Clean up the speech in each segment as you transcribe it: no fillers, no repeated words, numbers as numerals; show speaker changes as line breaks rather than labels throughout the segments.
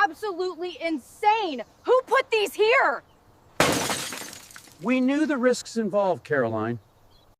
absolutely insane. Who put these here?
We knew the risks involved, Caroline.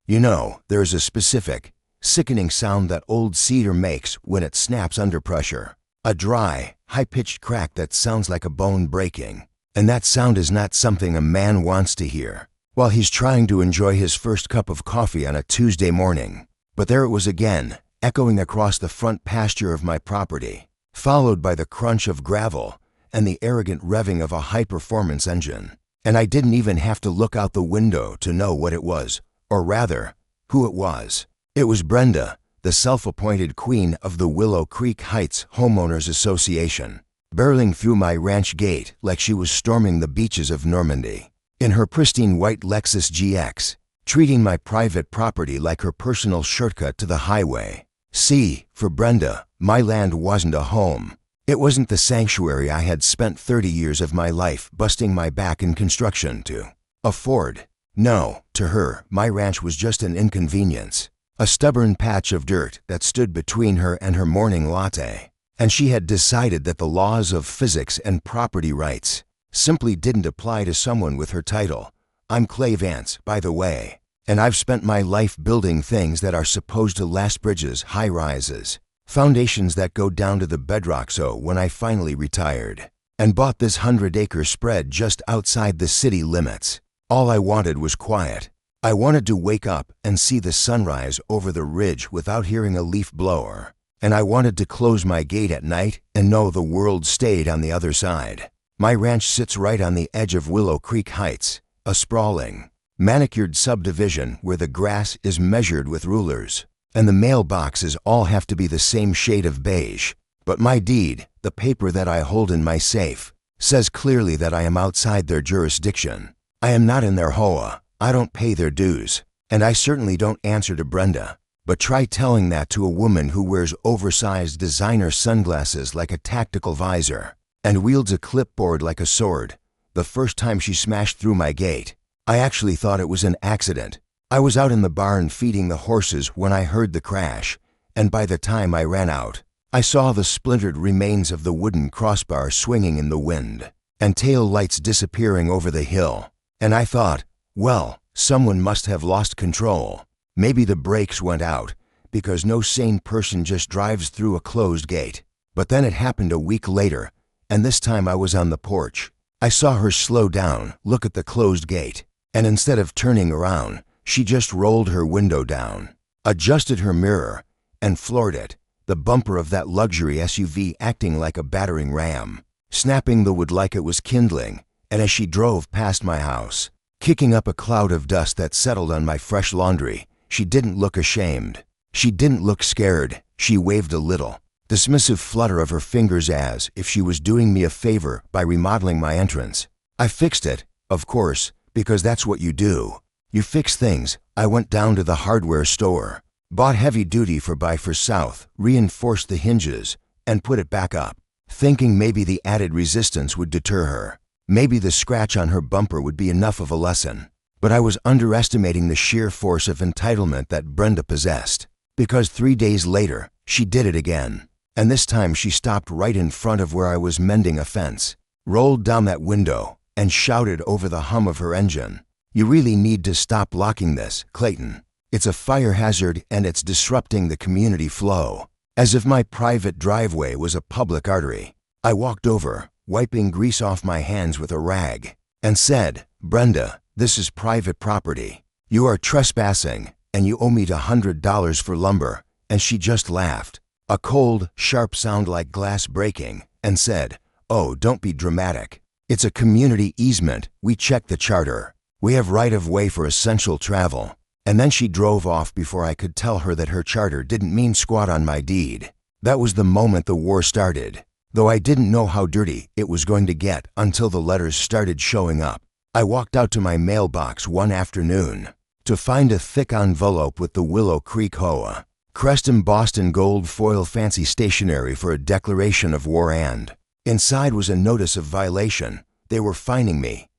You know, there's a specific, sickening sound that old cedar makes when it snaps under pressure. A dry, high-pitched crack that sounds like a bone breaking. And that sound is not something a man wants to hear while he's trying to enjoy his first cup of coffee on a Tuesday morning. But there it was again, echoing across the front pasture of my property, followed by the crunch of gravel and the arrogant revving of a high-performance engine. And I didn't even have to look out the window to know what it was, or rather, who it was. It was Brenda, the self-appointed queen of the Willow Creek Heights Homeowners Association, barreling through my ranch gate like she was storming the beaches of Normandy, in her pristine white Lexus GX, treating my private property like her personal shortcut to the highway. See, for Brenda, my land wasn't a home. It wasn't the sanctuary I had spent 30 years of my life busting my back in construction to afford. No, to her, my ranch was just an inconvenience, a stubborn patch of dirt that stood between her and her morning latte. And she had decided that the laws of physics and property rights simply didn't apply to someone with her title. I'm Clay Vance, by the way, and I've spent my life building things that are supposed to last: bridges, high-rises, foundations that go down to the bedrock. So when I finally retired and bought this 100-acre spread just outside the city limits, all I wanted was quiet. I wanted to wake up and see the sunrise over the ridge without hearing a leaf blower. And I wanted to close my gate at night and know the world stayed on the other side. My ranch sits right on the edge of Willow Creek Heights, a sprawling, manicured subdivision where the grass is measured with rulers, and the mailboxes all have to be the same shade of beige. But my deed, the paper that I hold in my safe, says clearly that I am outside their jurisdiction. I am not in their HOA, I don't pay their dues, and I certainly don't answer to Brenda. But try telling that to a woman who wears oversized designer sunglasses like a tactical visor and wields a clipboard like a sword. The first time she smashed through my gate, I actually thought it was an accident. I was out in the barn feeding the horses when I heard the crash, and by the time I ran out, I saw the splintered remains of the wooden crossbar swinging in the wind and tail lights disappearing over the hill. And I thought, well, someone must have lost control. Maybe the brakes went out, because no sane person just drives through a closed gate. But then it happened a week later, and this time I was on the porch. I saw her slow down, look at the closed gate, and instead of turning around, she just rolled her window down, adjusted her mirror, and floored it, the bumper of that luxury SUV acting like a battering ram, snapping the wood like it was kindling. And as she drove past my house, kicking up a cloud of dust that settled on my fresh laundry, she didn't look ashamed. She didn't look scared. She waved a little, dismissive flutter of her fingers as if she was doing me a favor by remodeling my entrance. I fixed it, of course, because that's what you do. You fix things. I went down to the hardware store, bought heavy-duty 4x4 South, reinforced the hinges, and put it back up, thinking maybe the added resistance would deter her. Maybe the scratch on her bumper would be enough of a lesson. But I was underestimating the sheer force of entitlement that Brenda possessed, because 3 days later, she did it again. And this time she stopped right in front of where I was mending a fence, rolled down that window, and shouted over the hum of her engine, "You really need to stop locking this, Clayton. It's a fire hazard and it's disrupting the community flow." As if my private driveway was a public artery. I walked over, wiping grease off my hands with a rag, and said, "Brenda, this is private property. You are trespassing, and you owe me $100 for lumber." And she just laughed, a cold, sharp sound like glass breaking, and said, "Oh, don't be dramatic. It's a community easement. We checked the charter. We have right-of-way for essential travel." And then she drove off before I could tell her that her charter didn't mean squat on my deed. That was the moment the war started, though I didn't know how dirty it was going to get until the letters started showing up. I walked out to my mailbox one afternoon to find a thick envelope with the Willow Creek HOA, crest embossed in gold foil, fancy stationery for a declaration of war, and inside was a notice of violation. They were fining me,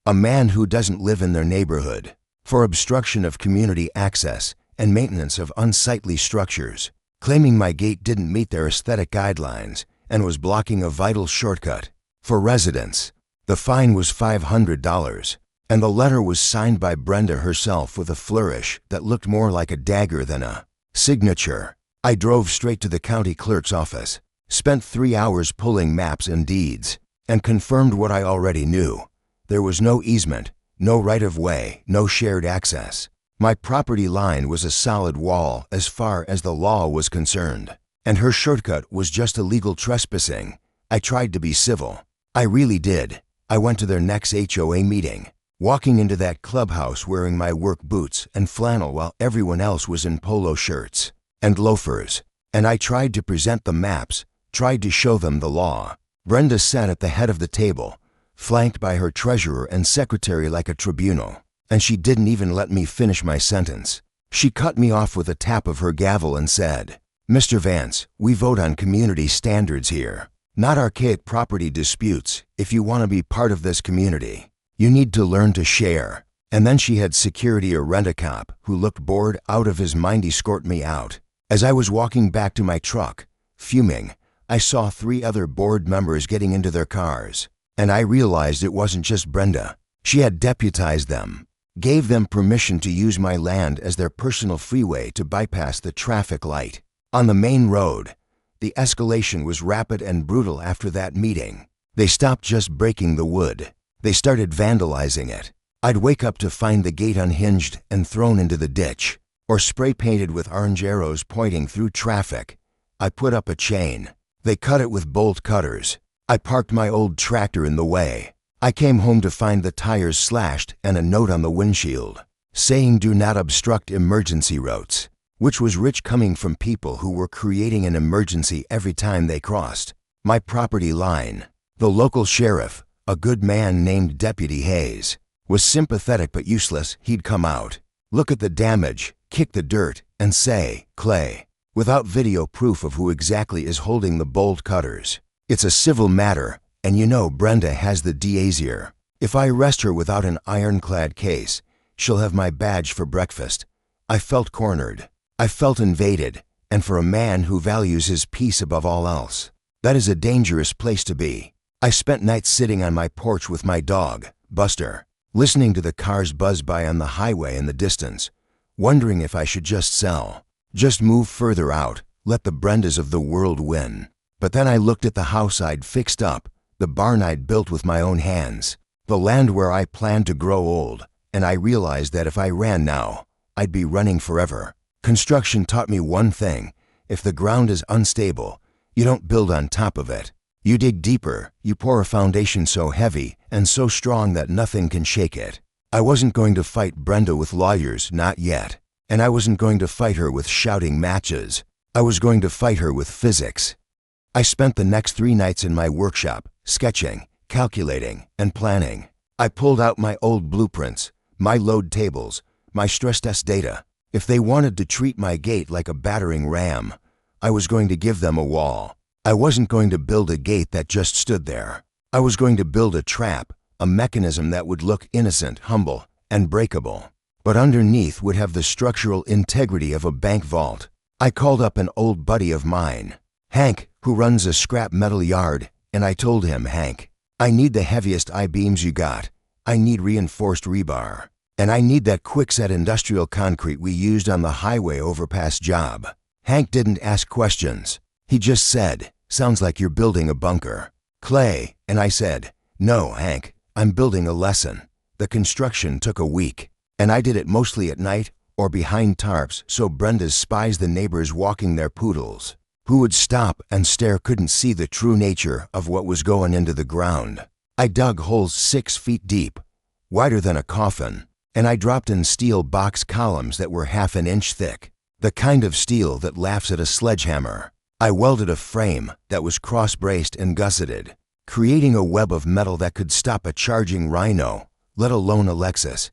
a man who doesn't live in their neighborhood, for obstruction of community access and maintenance of unsightly structures, claiming my gate didn't meet their aesthetic guidelines and was blocking a vital shortcut for residents. The fine was $500, and the letter was signed by Brenda herself with a flourish that looked more like a dagger than a signature. I drove straight to the county clerk's office, spent 3 hours pulling maps and deeds, and confirmed what I already knew. There was no easement, no right-of-way, no shared access. My property line was a solid wall as far as the law was concerned, and her shortcut was just illegal trespassing. I tried to be civil. I really did. I went to their next HOA meeting, walking into that clubhouse wearing my work boots and flannel while everyone else was in polo shirts and loafers, and I tried to present the maps, tried to show them the law. Brenda sat at the head of the table, flanked by her treasurer and secretary like a tribunal, and she didn't even let me finish my sentence. She cut me off with a tap of her gavel and said, "Mr. Vance, we vote on community standards here, not archaic property disputes. If you want to be part of this community, you need to learn to share." And then she had security or rent-a-cop who looked bored out of his mind escort me out. As I was walking back to my truck, fuming, I saw 3 other board members getting into their cars, and I realized it wasn't just Brenda. She had deputized them, gave them permission to use my land as their personal freeway to bypass the traffic light. On the main road, the escalation was rapid and brutal after that meeting. They stopped just breaking the wood. They started vandalizing it. I'd wake up to find the gate unhinged and thrown into the ditch, or spray painted with orange arrows pointing through traffic. I put up a chain. They cut it with bolt cutters. I parked my old tractor in the way. I came home to find the tires slashed and a note on the windshield saying "Do not obstruct emergency routes," which was rich coming from people who were creating an emergency every time they crossed my property line. The local sheriff, a good man named Deputy Hayes, was sympathetic but useless. He'd come out, look at the damage, kick the dirt, and say, "Clay," without video proof of who exactly is holding the bolt cutters. It's a civil matter, and you know Brenda has the DA's ear. If I arrest her without an ironclad case, she'll have my badge for breakfast. I felt cornered. I felt invaded, and for a man who values his peace above all else, that is a dangerous place to be. I spent nights sitting on my porch with my dog, Buster, listening to the cars buzz by on the highway in the distance, wondering if I should just sell, just move further out, let the Brendas of the world win. But then I looked at the house I'd fixed up, the barn I'd built with my own hands, the land where I planned to grow old, and I realized that if I ran now, I'd be running forever. Construction taught me one thing: if the ground is unstable, you don't build on top of it. You dig deeper, you pour a foundation so heavy and so strong that nothing can shake it. I wasn't going to fight Brenda with lawyers, not yet. And I wasn't going to fight her with shouting matches. I was going to fight her with physics. I spent the next 3 nights in my workshop, sketching, calculating, and planning. I pulled out my old blueprints, my load tables, my stress test data. If they wanted to treat my gate like a battering ram, I was going to give them a wall. I wasn't going to build a gate that just stood there. I was going to build a trap, a mechanism that would look innocent, humble, and breakable, but underneath would have the structural integrity of a bank vault. I called up an old buddy of mine, Hank, who runs a scrap metal yard, and I told him, "Hank, I need the heaviest I-beams you got. I need reinforced rebar, and I need that quickset industrial concrete we used on the highway overpass job." Hank didn't ask questions. He just said, "Sounds like you're building a bunker, Clay." And I said, "No, Hank, I'm building a lesson." The construction took a week, and I did it mostly at night or behind tarps so Brenda's spies, the neighbors walking their poodles, who would stop and stare, couldn't see the true nature of what was going into the ground. I dug holes 6 feet deep, wider than a coffin, and I dropped in steel box columns that were half an inch thick, the kind of steel that laughs at a sledgehammer. I welded a frame that was cross-braced and gusseted, creating a web of metal that could stop a charging Rhino, let alone a Lexus.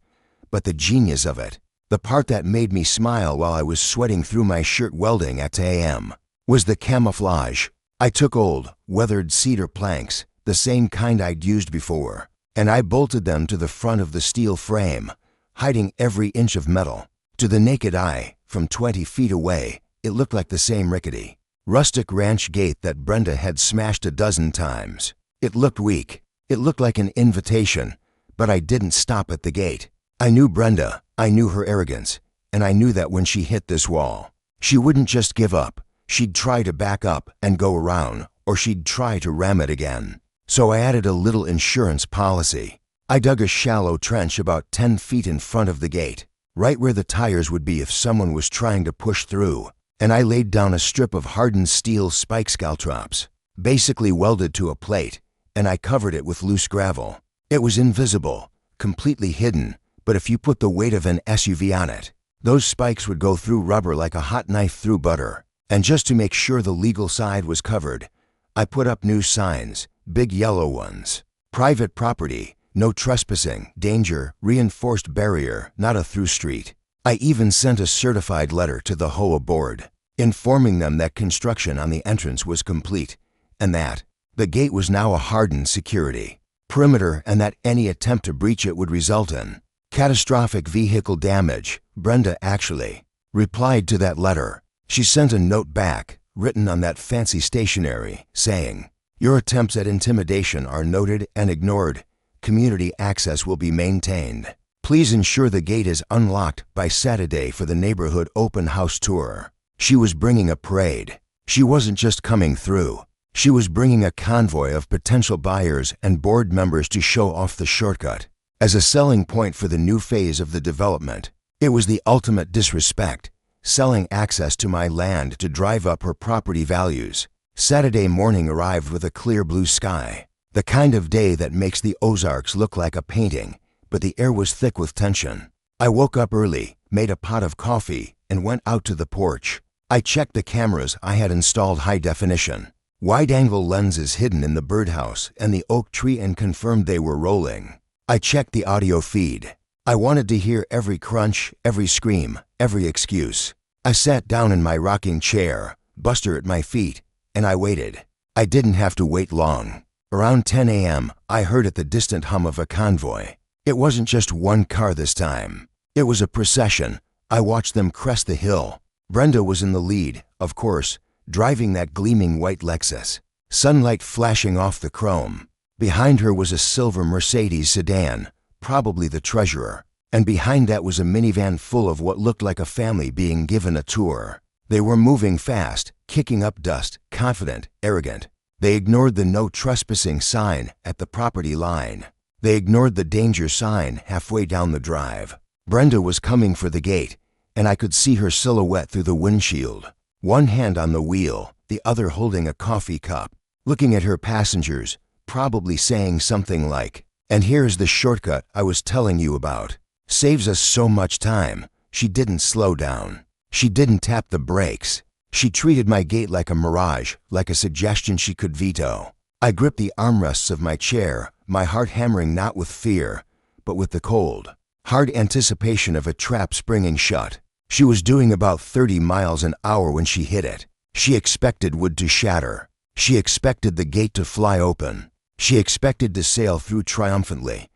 But the genius of it, the part that made me smile while I was sweating through my shirt welding at 2 a.m., was the camouflage. I took old, weathered cedar planks, the same kind I'd used before, and I bolted them to the front of the steel frame, hiding every inch of metal. To the naked eye, from 20 feet away, it looked like the same rickety, rustic ranch gate that Brenda had smashed a dozen times. It looked weak. It looked like an invitation, but I didn't stop at the gate. I knew Brenda, I knew her arrogance, and I knew that when she hit this wall, she wouldn't just give up. She'd try to back up and go around, or she'd try to ram it again. So I added a little insurance policy. I dug a shallow trench about 10 feet in front of the gate, right where the tires would be if someone was trying to push through, and I laid down a strip of hardened steel spike scaltrops, basically welded to a plate, and I covered it with loose gravel. It was invisible, completely hidden, but if you put the weight of an SUV on it, those spikes would go through rubber like a hot knife through butter. And just to make sure the legal side was covered, I put up new signs, big yellow ones. Private property, no trespassing, danger, reinforced barrier, not a through street. I even sent a certified letter to the HOA board, informing them that construction on the entrance was complete, and that the gate was now a hardened security perimeter and that any attempt to breach it would result in catastrophic vehicle damage. Brenda actually replied to that letter. She sent a note back, written on that fancy stationery, saying, "Your attempts at intimidation are noted and ignored. Community access will be maintained. Please ensure the gate is unlocked by Saturday for the neighborhood open house tour." She was bringing a parade. She wasn't just coming through. She was bringing a convoy of potential buyers and board members to show off the shortcut. As a selling point for the new phase of the development, it was the ultimate disrespect, selling access to my land to drive up her property values. Saturday morning arrived with a clear blue sky, the kind of day that makes the Ozarks look like a painting, but the air was thick with tension. I woke up early, made a pot of coffee, and went out to the porch. I checked the cameras. I had installed high-definition, wide-angle lenses hidden in the birdhouse and the oak tree and confirmed they were rolling. I checked the audio feed. I wanted to hear every crunch, every scream, every excuse. I sat down in my rocking chair, Buster at my feet, and I waited. I didn't have to wait long. Around 10 a.m., I heard at the distant hum of a convoy. It wasn't just one car this time. It was a procession. I watched them crest the hill. Brenda was in the lead, of course, driving that gleaming white Lexus, sunlight flashing off the chrome. Behind her was a silver Mercedes sedan, probably the treasurer, and behind that was a minivan full of what looked like a family being given a tour. They were moving fast, kicking up dust, confident, arrogant. They ignored the no trespassing sign at the property line. They ignored the danger sign halfway down the drive. Brenda was coming for the gate, and I could see her silhouette through the windshield, one hand on the wheel, the other holding a coffee cup, looking at her passengers, probably saying something like, "And here's the shortcut I was telling you about. Saves us so much time." She didn't slow down. She didn't tap the brakes. She treated my gate like a mirage, like a suggestion she could veto. I gripped the armrests of my chair, my heart hammering not with fear, but with the cold, hard anticipation of a trap springing shut. She was doing about 30 miles an hour when she hit it. She expected wood to shatter. She expected the gate to fly open. She expected to sail through triumphantly.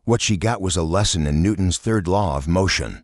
What she got was a lesson in Newton's third law of motion.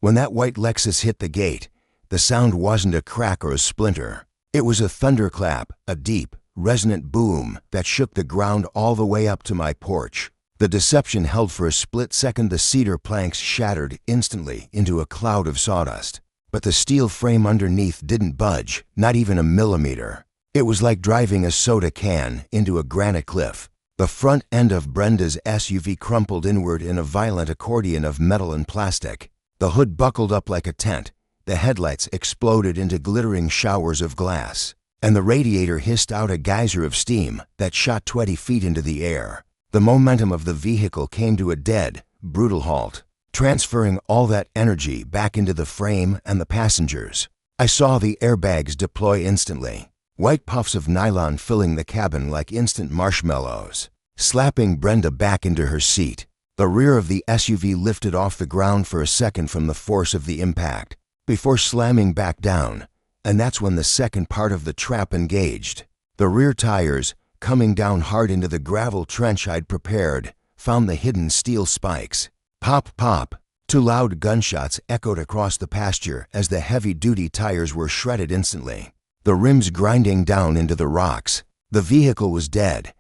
When that white Lexus hit the gate, the sound wasn't a crack or a splinter. It was a thunderclap, a deep, resonant boom that shook the ground all the way up to my porch. The deception held for a split second. The cedar planks shattered instantly into a cloud of sawdust. But the steel frame underneath didn't budge, not even a millimeter. It was like driving a soda can into a granite cliff. The front end of Brenda's SUV crumpled inward in a violent accordion of metal and plastic. The hood buckled up like a tent. The headlights exploded into glittering showers of glass, and the radiator hissed out a geyser of steam that shot 20 feet into the air. The momentum of the vehicle came to a dead, brutal halt, transferring all that energy back into the frame and the passengers. I saw the airbags deploy instantly, white puffs of nylon filling the cabin like instant marshmallows, slapping Brenda back into her seat. The rear of the SUV lifted off the ground for a second from the force of the impact, before slamming back down, and that's when the second part of the trap engaged. The rear tires, coming down hard into the gravel trench I'd prepared, found the hidden steel spikes. Pop, pop. 2 loud gunshots echoed across the pasture as the heavy-duty tires were shredded instantly. the rims grinding down into the rocks. The vehicle was dead,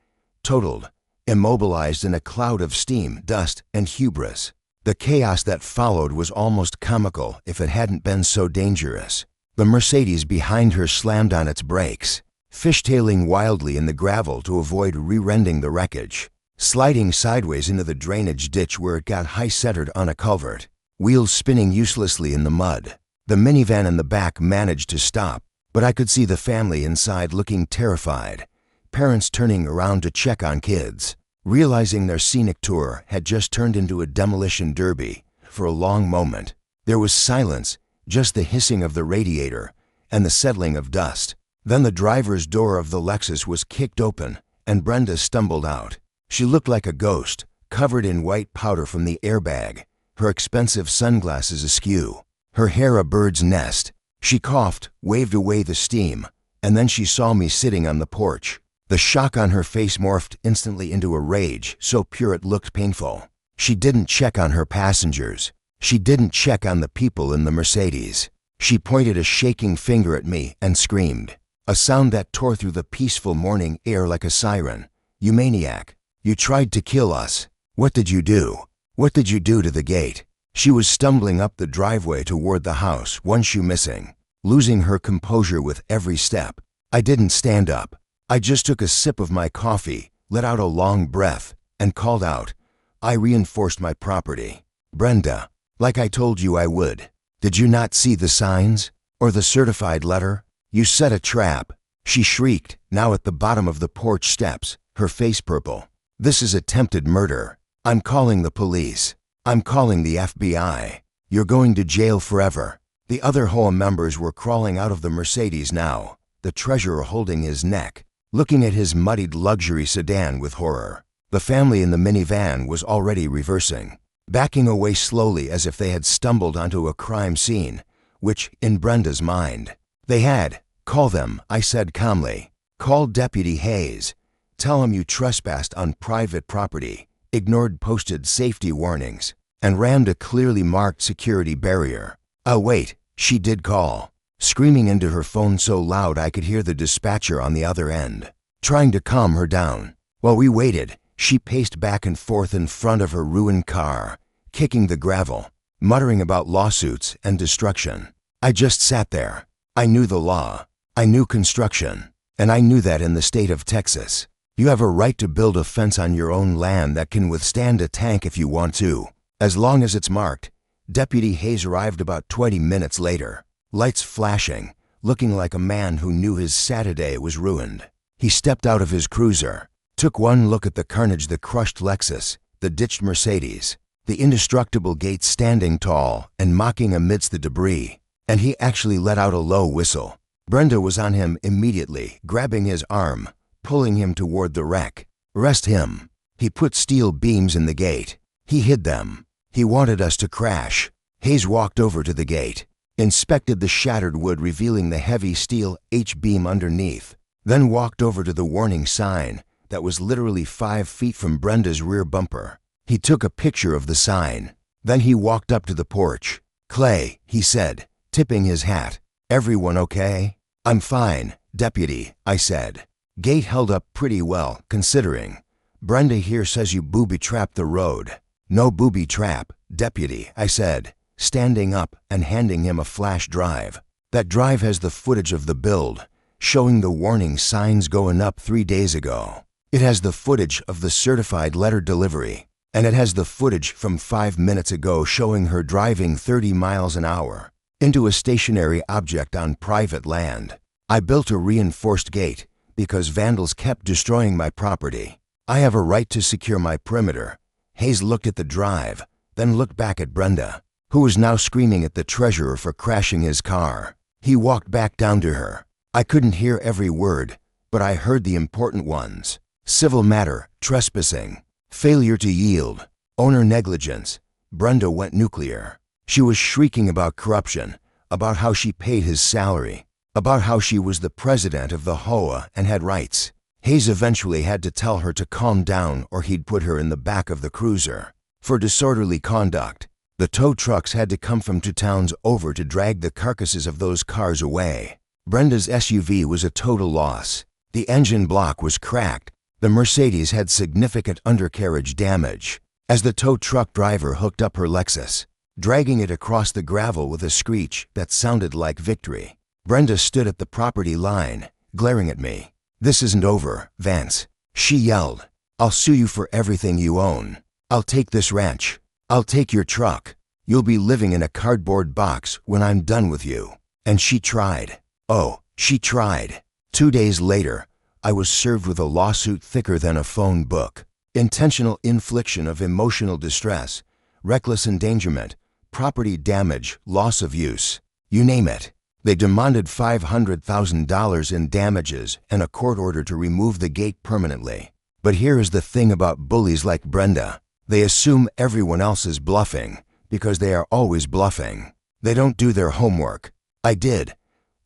totaled, immobilized in a cloud of steam, dust, and hubris. The chaos that followed was almost comical if it hadn't been so dangerous. The Mercedes behind her slammed on its brakes, fishtailing wildly in the gravel to avoid rear-ending the wreckage, sliding sideways into the drainage ditch where it got high-centered on a culvert, wheels spinning uselessly in the mud. The minivan in the back managed to stop, but I could see the family inside looking terrified, parents turning around to check on kids, realizing their scenic tour had just turned into a demolition derby. For a long moment, there was silence, just the hissing of the radiator and the settling of dust. Then the driver's door of the Lexus was kicked open, and Brenda stumbled out. She looked like a ghost, covered in white powder from the airbag, her expensive sunglasses askew, her hair a bird's nest. She coughed, waved away the steam, and then she saw me sitting on the porch. The shock on her face morphed instantly into a rage so pure it looked painful. She didn't check on her passengers. She didn't check on the people in the Mercedes. She pointed a shaking finger at me and screamed, a sound that tore through the peaceful morning air like a siren. "You maniac! You tried to kill us! What did you do? What did you do to the gate?" She was stumbling up the driveway toward the house, one shoe missing, losing her composure with every step. I didn't stand up. I just took a sip of my coffee, let out a long breath, and called out. I reinforced my property. "Brenda, like I told you I would. Did you not see the signs? Or the certified letter? You set a trap." She shrieked, now at the bottom of the porch steps, her face purple. "This is attempted murder. I'm calling the police. I'm calling the FBI. You're going to jail forever." The other HOA members were crawling out of the Mercedes now, the treasurer holding his neck, looking at his muddied luxury sedan with horror. The family in the minivan was already reversing, backing away slowly as if they had stumbled onto a crime scene, which, in Brenda's mind, they had. "Call them," I said calmly. "Call Deputy Hayes. Tell him you trespassed on private property, ignored posted safety warnings, and rammed a clearly marked security barrier." "I'll wait." She did call, screaming into her phone so loud I could hear the dispatcher on the other end, trying to calm her down. While we waited, she paced back and forth in front of her ruined car, kicking the gravel, muttering about lawsuits and destruction. I just sat there. I knew the law. I knew construction. And I knew that in the state of Texas, you have a right to build a fence on your own land that can withstand a tank if you want to, as long as it's marked. Deputy Hayes arrived about 20 minutes later, lights flashing, looking like a man who knew his Saturday was ruined. He stepped out of his cruiser, took one look at the carnage, the crushed Lexus, the ditched Mercedes, the indestructible gate standing tall and mocking amidst the debris, and he actually let out a low whistle. Brenda was on him immediately, grabbing his arm, pulling him toward the wreck. "Arrest him." He put steel beams in the gate. He hid them. He wanted us to crash. Hayes walked over to the gate, inspected the shattered wood revealing the heavy steel H-beam underneath, then walked over to the warning sign that was literally 5 feet from Brenda's rear bumper. He took a picture of the sign. Then he walked up to the porch. "Clay," he said, tipping his hat. "Everyone okay?" "I'm fine, Deputy," I said. "Gate held up pretty well, considering. Brenda here says you booby-trapped the road." "No booby trap, Deputy," I said, standing up and handing him a flash drive. "That drive has the footage of the build, showing the warning signs going up 3 days ago. It has the footage of the certified letter delivery, and it has the footage from 5 minutes ago showing her driving 30 miles an hour into a stationary object on private land. I built a reinforced gate because vandals kept destroying my property. I have a right to secure my perimeter." Hayes looked at the drive, then looked back at Brenda, who was now screaming at the treasurer for crashing his car. He walked back down to her. I couldn't hear every word, but I heard the important ones. Civil matter, trespassing, failure to yield, owner negligence. Brenda went nuclear. She was shrieking about corruption, about how she paid his salary, about how she was the president of the HOA and had rights. Hayes eventually had to tell her to calm down or he'd put her in the back of the cruiser. For disorderly conduct, the tow trucks had to come from 2 towns over to drag the carcasses of those cars away. Brenda's SUV was a total loss. The engine block was cracked. The Mercedes had significant undercarriage damage. As the tow truck driver hooked up her Lexus, dragging it across the gravel with a screech that sounded like victory, Brenda stood at the property line, glaring at me. "This isn't over, Vance," she yelled. "I'll sue you for everything you own. I'll take this ranch. I'll take your truck. You'll be living in a cardboard box when I'm done with you." And she tried. Oh, she tried. 2 days later, I was served with a lawsuit thicker than a phone book. Intentional infliction of emotional distress, reckless endangerment, property damage, loss of use. You name it. They demanded $500,000 in damages and a court order to remove the gate permanently. But here is the thing about bullies like Brenda. They assume everyone else is bluffing because they are always bluffing. They don't do their homework. I did.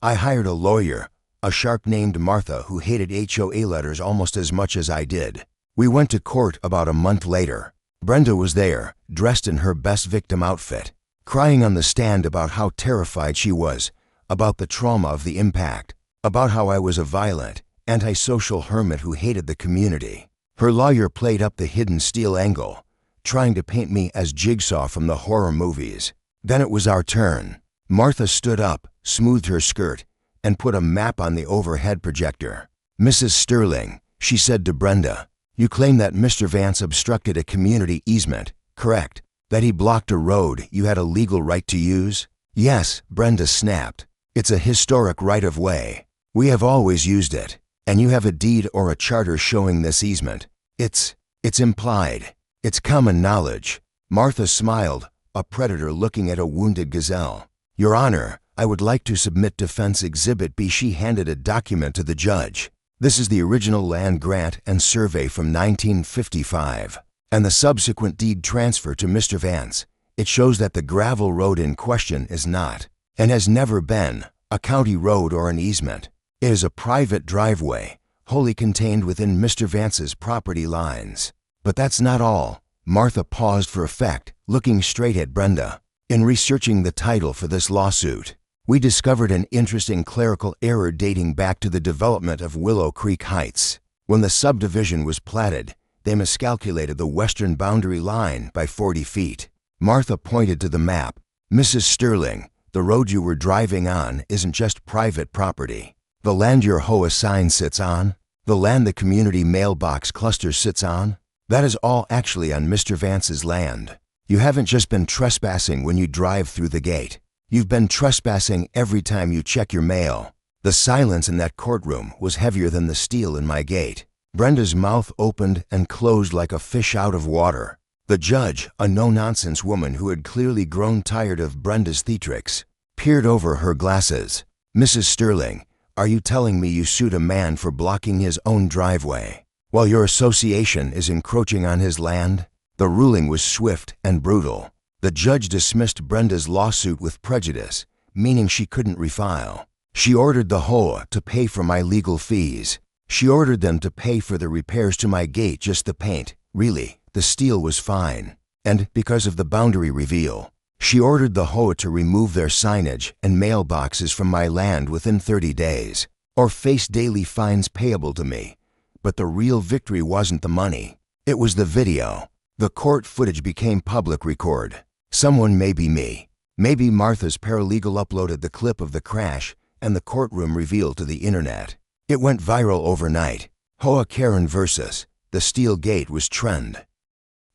I hired a lawyer, a shark named Martha who hated HOA letters almost as much as I did. We went to court about a month later. Brenda was there, dressed in her best victim outfit, crying on the stand about how terrified she was, about the trauma of the impact, about how I was a violent, antisocial hermit who hated the community. Her lawyer played up the hidden steel angle, trying to paint me as Jigsaw from the horror movies. Then it was our turn. Martha stood up, smoothed her skirt, and put a map on the overhead projector. "Mrs. Sterling," she said to Brenda, "you claim that Mr. Vance obstructed a community easement, correct? That he blocked a road you had a legal right to use?" "Yes," Brenda snapped. "It's a historic right-of-way. We have always used it, and you have a deed or a charter showing this easement. It's implied. It's common knowledge." Martha smiled, a predator looking at a wounded gazelle. "Your Honor, I would like to submit Defense Exhibit B." She handed a document to the judge. "This is the original land grant and survey from 1955, and the subsequent deed transfer to Mr. Vance. It shows that the gravel road in question is not, and has never been, a county road or an easement. It is a private driveway, wholly contained within Mr. Vance's property lines. But that's not all." Martha paused for effect, looking straight at Brenda. "In researching the title for this lawsuit, we discovered an interesting clerical error dating back to the development of Willow Creek Heights. When the subdivision was platted, they miscalculated the western boundary line by 40 feet. Martha pointed to the map. "Mrs. Sterling, the road you were driving on isn't just private property. The land your HOA sign sits on, the land the community mailbox cluster sits on, that is all actually on Mr. Vance's land. You haven't just been trespassing when you drive through the gate. You've been trespassing every time you check your mail." The silence in that courtroom was heavier than the steel in my gate. Brenda's mouth opened and closed like a fish out of water. The judge, a no-nonsense woman who had clearly grown tired of Brenda's theatrics, peered over her glasses. "Mrs. Sterling, are you telling me you sued a man for blocking his own driveway, while your association is encroaching on his land?" The ruling was swift and brutal. The judge dismissed Brenda's lawsuit with prejudice, meaning she couldn't refile. She ordered the HOA to pay for my legal fees. She ordered them to pay for the repairs to my gate, just the paint. Really, the steel was fine. And because of the boundary reveal, she ordered the HOA to remove their signage and mailboxes from my land within 30 days, or face daily fines payable to me. But the real victory wasn't the money. It was the video. The court footage became public record. Someone, maybe me, maybe Martha's paralegal, uploaded the clip of the crash and the courtroom reveal to the internet. It went viral overnight. HOA Karen versus the steel gate was trend.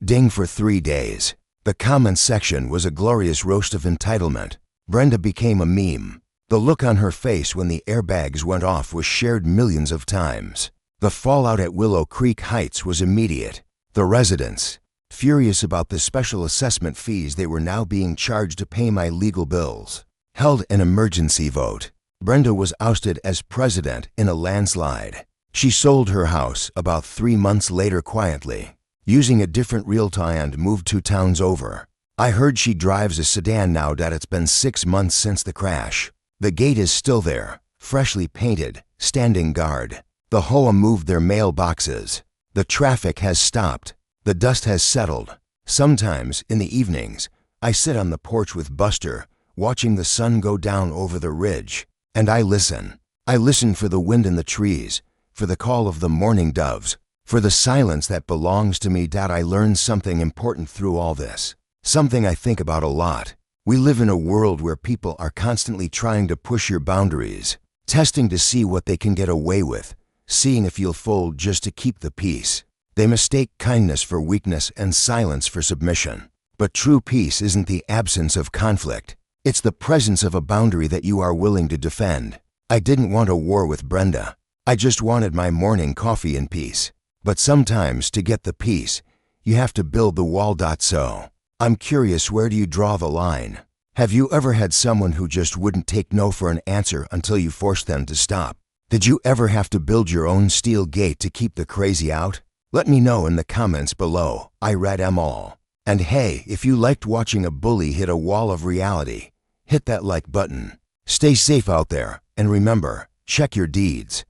Ding for 3 days. The comments section was a glorious roast of entitlement. Brenda became a meme. The look on her face when the airbags went off was shared millions of times. The fallout at Willow Creek Heights was immediate. The residents, furious about the special assessment fees they were now being charged to pay my legal bills, held an emergency vote. Brenda was ousted as president in a landslide. She sold her house about 3 months later quietly, using a different realtor, and moved 2 towns over. I heard she drives a sedan now that it's been 6 months since the crash. The gate is still there, freshly painted, standing guard. The HOA moved their mailboxes. The traffic has stopped. The dust has settled. Sometimes, in the evenings, I sit on the porch with Buster, watching the sun go down over the ridge. And I listen. I listen for the wind in the trees, for the call of the morning doves, for the silence that belongs to me. Dad, I learned something important through all this. Something I think about a lot. We live in a world where people are constantly trying to push your boundaries, testing to see what they can get away with, seeing if you'll fold just to keep the peace. They mistake kindness for weakness and silence for submission. But true peace isn't the absence of conflict. It's the presence of a boundary that you are willing to defend. I didn't want a war with Brenda. I just wanted my morning coffee in peace. But sometimes to get the peace, you have to build the wall. So, I'm curious, where do you draw the line? Have you ever had someone who just wouldn't take no for an answer until you forced them to stop? Did you ever have to build your own steel gate to keep the crazy out? Let me know in the comments below. I read 'em all. And hey, if you liked watching a bully hit a wall of reality, hit that like button. Stay safe out there, and remember, check your deeds.